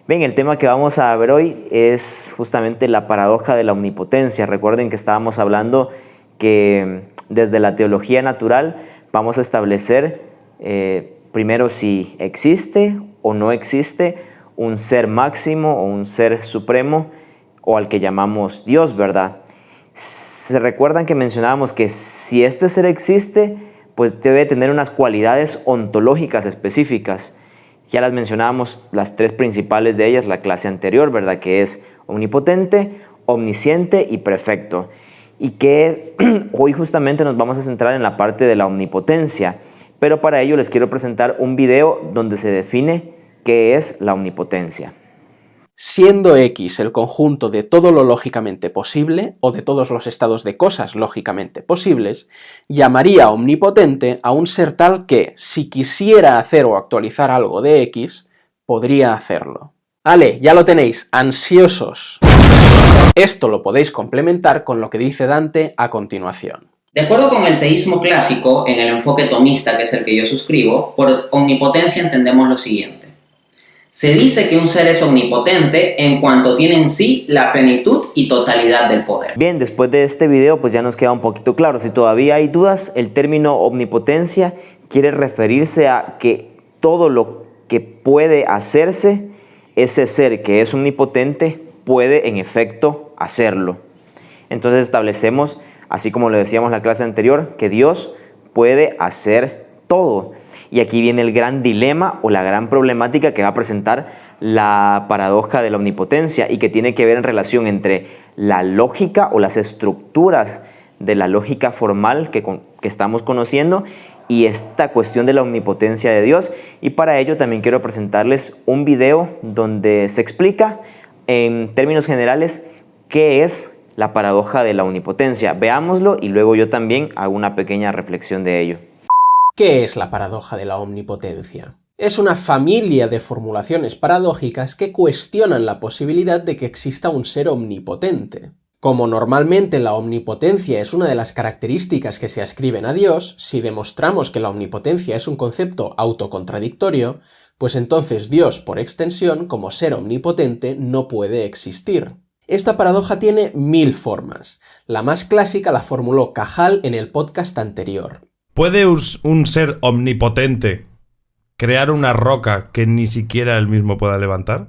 Bien, el tema que vamos a ver hoy es justamente la paradoja de la omnipotencia. Recuerden que estábamos hablando que desde la teología natural vamos a establecer primero si existe o no existe un ser máximo o un ser supremo o al que llamamos Dios, ¿verdad? Se recuerdan que mencionábamos que si este ser existe, pues debe tener unas cualidades ontológicas específicas. Ya las mencionábamos, las tres principales de ellas, la clase anterior, ¿verdad? Que es omnipotente, omnisciente y perfecto. Y que hoy justamente nos vamos a centrar en la parte de la omnipotencia. Pero para ello les quiero presentar un video donde se define qué es la omnipotencia. Siendo X el conjunto de todo lo lógicamente posible, o de todos los estados de cosas lógicamente posibles, llamaría omnipotente a un ser tal que, si quisiera hacer o actualizar algo de X, podría hacerlo. ¡Ale! Ya lo tenéis, ansiosos. Esto lo podéis complementar con lo que dice Dante a continuación. De acuerdo con el teísmo clásico, en el enfoque tomista, que es el que yo suscribo, por omnipotencia entendemos lo siguiente. Se dice que un ser es omnipotente en cuanto tiene en sí la plenitud y totalidad del poder. Bien, después de este video pues ya nos queda un poquito claro. Si todavía hay dudas, el término omnipotencia quiere referirse a que todo lo que puede hacerse, ese ser que es omnipotente puede en efecto hacerlo. Entonces establecemos, así como lo decíamos en la clase anterior, que Dios puede hacer todo. Y aquí viene el gran dilema o la gran problemática que va a presentar la paradoja de la omnipotencia y que tiene que ver en relación entre la lógica o las estructuras de la lógica formal que estamos conociendo y esta cuestión de la omnipotencia de Dios. Y para ello también quiero presentarles un video donde se explica en términos generales qué es la paradoja de la omnipotencia. Veámoslo y luego yo también hago una pequeña reflexión de ello. ¿Qué es la paradoja de la omnipotencia? Es una familia de formulaciones paradójicas que cuestionan la posibilidad de que exista un ser omnipotente. Como normalmente la omnipotencia es una de las características que se ascriben a Dios, si demostramos que la omnipotencia es un concepto autocontradictorio, pues entonces Dios, por extensión, como ser omnipotente, no puede existir. Esta paradoja tiene 1000 formas. La más clásica la formuló Cajal en el podcast anterior. ¿Puede un ser omnipotente crear una roca que ni siquiera él mismo pueda levantar?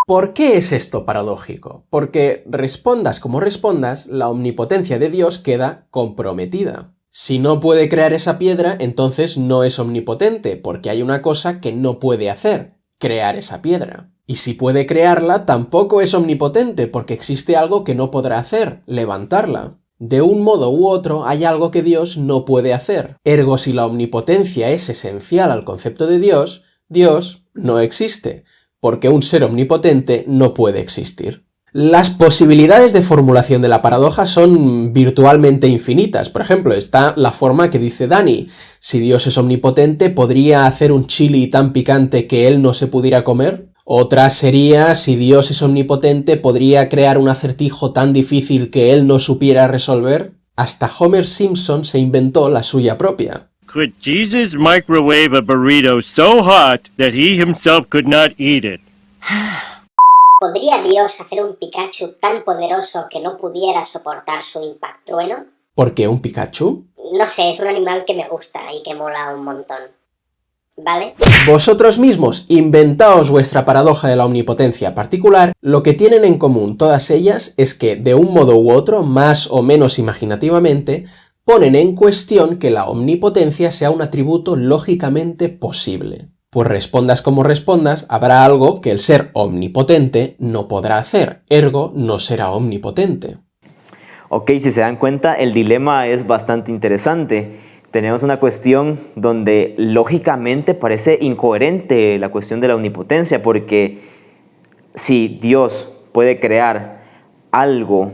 ¿Por qué es esto paradójico? Porque respondas como respondas, la omnipotencia de Dios queda comprometida. Si no puede crear esa piedra, entonces no es omnipotente, porque hay una cosa que no puede hacer, crear esa piedra. Y si puede crearla, tampoco es omnipotente, porque existe algo que no podrá hacer, levantarla. De un modo u otro hay algo que Dios no puede hacer. Ergo, si la omnipotencia es esencial al concepto de Dios, Dios no existe, porque un ser omnipotente no puede existir. Las posibilidades de formulación de la paradoja son virtualmente infinitas. Por ejemplo, está la forma que dice Dani. Si Dios es omnipotente, ¿podría hacer un chili tan picante que él no se pudiera comer? Otra sería, si Dios es omnipotente, ¿podría crear un acertijo tan difícil que él no supiera resolver? Hasta Homer Simpson se inventó la suya propia. Could Jesus microwave a burrito so hot that he himself could not eat it? ¿Podría Dios hacer un Pikachu tan poderoso que no pudiera soportar su impactrueno? ¿Por qué un Pikachu? No sé, es un animal que me gusta y que mola un montón. ¿Vale? Vosotros mismos inventaos vuestra paradoja de la omnipotencia particular. Lo que tienen en común todas ellas es que, de un modo u otro, más o menos imaginativamente, ponen en cuestión que la omnipotencia sea un atributo lógicamente posible. Pues respondas como respondas, habrá algo que el ser omnipotente no podrá hacer, ergo no será omnipotente. Ok, si se dan cuenta, el dilema es bastante interesante. Tenemos una cuestión donde lógicamente parece incoherente la cuestión de la omnipotencia, porque si Dios puede crear algo,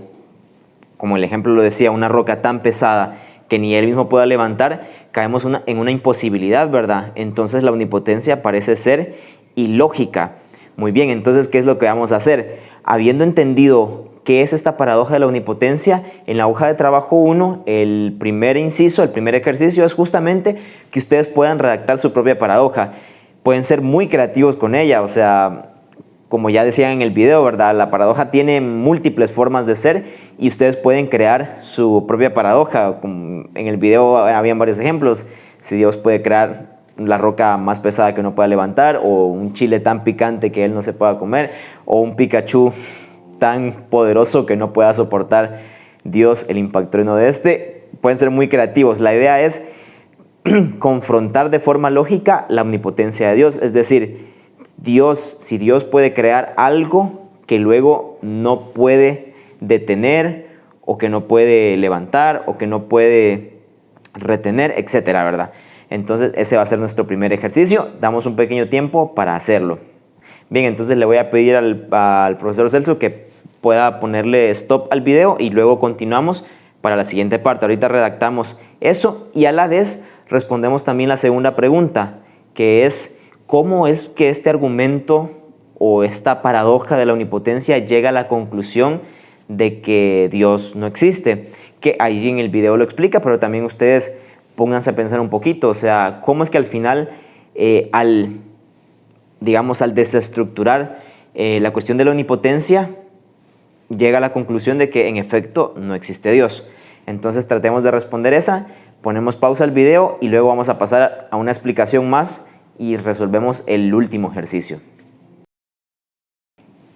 como el ejemplo lo decía, una roca tan pesada que ni él mismo pueda levantar, caemos en una imposibilidad, ¿verdad? Entonces la omnipotencia parece ser ilógica. Muy bien, entonces, ¿qué es lo que vamos a hacer? Habiendo entendido qué es esta paradoja de la omnipotencia, en la hoja de trabajo 1, el primer inciso, el primer ejercicio es justamente que ustedes puedan redactar su propia paradoja. Pueden ser muy creativos con ella, o sea, como ya decía en el video, ¿verdad? La paradoja tiene múltiples formas de ser y ustedes pueden crear su propia paradoja. Como en el video habían varios ejemplos. Si Dios puede crear la roca más pesada que no pueda levantar, o un chile tan picante que él no se pueda comer, o un Pikachu tan poderoso que no pueda soportar Dios el impacto de este. Pueden ser muy creativos. La idea es confrontar de forma lógica la omnipotencia de Dios. Es decir, si Dios puede crear algo que luego no puede detener, o que no puede levantar, o que no puede retener, etcétera, ¿verdad? Entonces ese va a ser nuestro primer ejercicio. Damos un pequeño tiempo para hacerlo. Bien, entonces le voy a pedir al profesor Celso que pueda ponerle stop al video y luego continuamos para la siguiente parte. Ahorita redactamos eso y a la vez respondemos también la segunda pregunta, que es: ¿cómo es que este argumento o esta paradoja de la omnipotencia llega a la conclusión de que Dios no existe? Que ahí en el video lo explica, pero también ustedes pónganse a pensar un poquito. O sea, ¿cómo es que al final, al desestructurar la cuestión de la omnipotencia, llega a la conclusión de que en efecto no existe Dios? Entonces tratemos de responder esa, ponemos pausa al video y luego vamos a pasar a una explicación más y resolvemos el último ejercicio.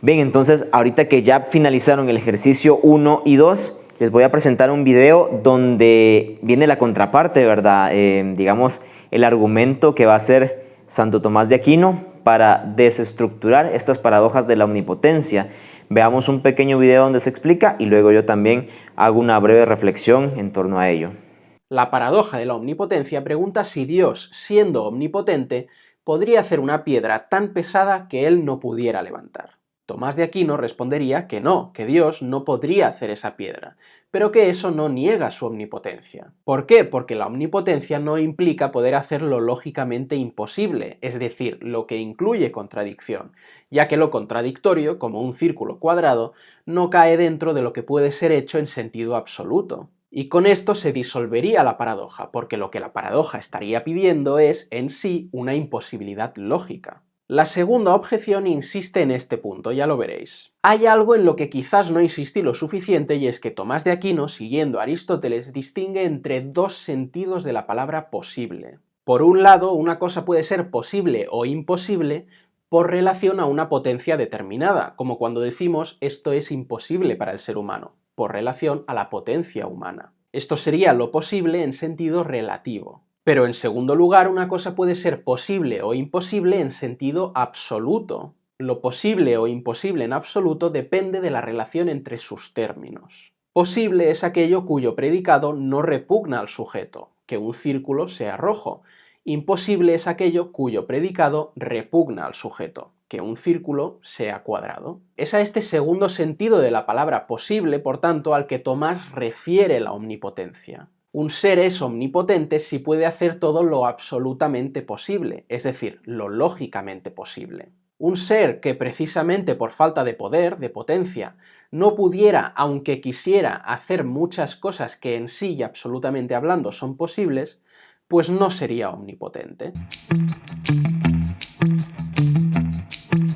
Bien, entonces ahorita que ya finalizaron el ejercicio 1 y 2, les voy a presentar un video donde viene la contraparte, ¿verdad? El argumento que va a hacer Santo Tomás de Aquino para desestructurar estas paradojas de la omnipotencia. Veamos un pequeño video donde se explica y luego yo también hago una breve reflexión en torno a ello. La paradoja de la omnipotencia pregunta si Dios, siendo omnipotente, podría hacer una piedra tan pesada que él no pudiera levantar. Tomás de Aquino respondería que no, que Dios no podría hacer esa piedra, pero que eso no niega su omnipotencia. ¿Por qué? Porque la omnipotencia no implica poder hacer lo lógicamente imposible, es decir, lo que incluye contradicción, ya que lo contradictorio, como un círculo cuadrado, no cae dentro de lo que puede ser hecho en sentido absoluto. Y con esto se disolvería la paradoja, porque lo que la paradoja estaría pidiendo es, en sí, una imposibilidad lógica. La segunda objeción insiste en este punto, ya lo veréis. Hay algo en lo que quizás no insistí lo suficiente y es que Tomás de Aquino, siguiendo a Aristóteles, distingue entre dos sentidos de la palabra posible. Por un lado, una cosa puede ser posible o imposible por relación a una potencia determinada, como cuando decimos esto es imposible para el ser humano, por relación a la potencia humana. Esto sería lo posible en sentido relativo. Pero en segundo lugar, una cosa puede ser posible o imposible en sentido absoluto. Lo posible o imposible en absoluto depende de la relación entre sus términos. Posible es aquello cuyo predicado no repugna al sujeto, que un círculo sea rojo. Imposible es aquello cuyo predicado repugna al sujeto, que un círculo sea cuadrado. Es a este segundo sentido de la palabra posible, por tanto, al que Tomás refiere la omnipotencia. Un ser es omnipotente si puede hacer todo lo absolutamente posible, es decir, lo lógicamente posible. Un ser que precisamente por falta de poder, de potencia, no pudiera, aunque quisiera, hacer muchas cosas que en sí y absolutamente hablando son posibles, pues no sería omnipotente.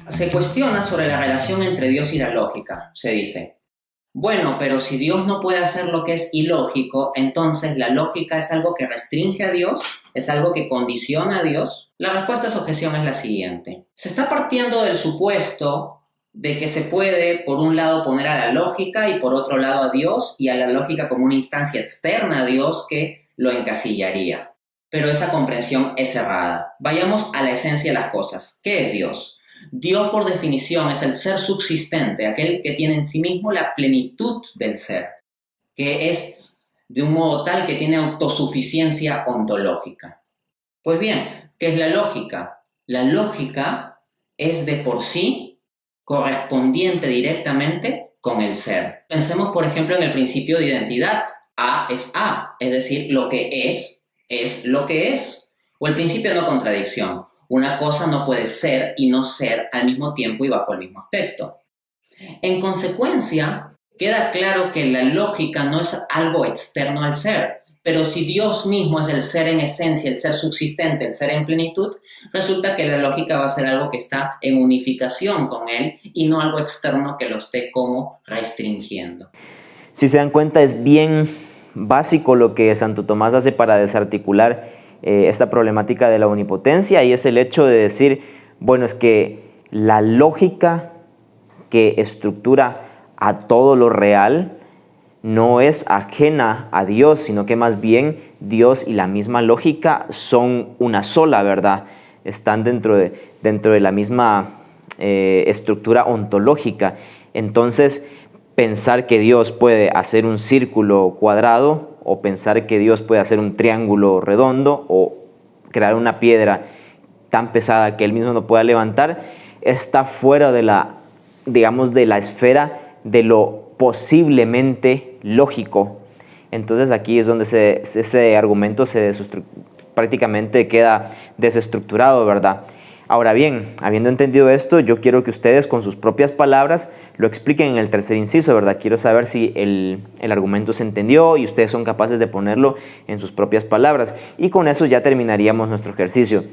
Se cuestiona sobre la relación entre Dios y la lógica. Se dice: bueno, pero si Dios no puede hacer lo que es ilógico, entonces ¿la lógica es algo que restringe a Dios? ¿Es algo que condiciona a Dios? La respuesta a esa objeción es la siguiente. Se está partiendo del supuesto de que se puede, por un lado, poner a la lógica y por otro lado a Dios, y a la lógica como una instancia externa a Dios que lo encasillaría. Pero esa comprensión es errada. Vayamos a la esencia de las cosas. ¿Qué es Dios? Dios, por definición, es el ser subsistente, aquel que tiene en sí mismo la plenitud del ser, que es de un modo tal que tiene autosuficiencia ontológica. Pues bien, ¿qué es la lógica? La lógica es de por sí correspondiente directamente con el ser. Pensemos, por ejemplo, en el principio de identidad. A es A, es decir, lo que es lo que es. O el principio de no contradicción. Una cosa no puede ser y no ser al mismo tiempo y bajo el mismo aspecto. En consecuencia, queda claro que la lógica no es algo externo al ser, Pero si Dios mismo es el ser en esencia, el ser subsistente, el ser en plenitud, resulta que la lógica va a ser algo que está en unificación con Él y no algo externo que lo esté como restringiendo. Si se dan cuenta, es bien básico lo que Santo Tomás hace para desarticular esta problemática de la omnipotencia, y es el hecho de decir, bueno, es que la lógica que estructura a todo lo real no es ajena a Dios, sino que más bien Dios y la misma lógica son una sola, ¿verdad? Están dentro de la misma estructura ontológica. Entonces, pensar que Dios puede hacer un círculo cuadrado, o pensar que Dios puede hacer un triángulo redondo, o crear una piedra tan pesada que Él mismo no pueda levantar, está fuera de la esfera de lo posiblemente lógico. Entonces aquí es donde ese argumento prácticamente queda desestructurado, ¿verdad? Ahora bien, habiendo entendido esto, yo quiero que ustedes con sus propias palabras lo expliquen en el tercer inciso, ¿verdad? Quiero saber si el argumento se entendió y ustedes son capaces de ponerlo en sus propias palabras. Y con eso ya terminaríamos nuestro ejercicio.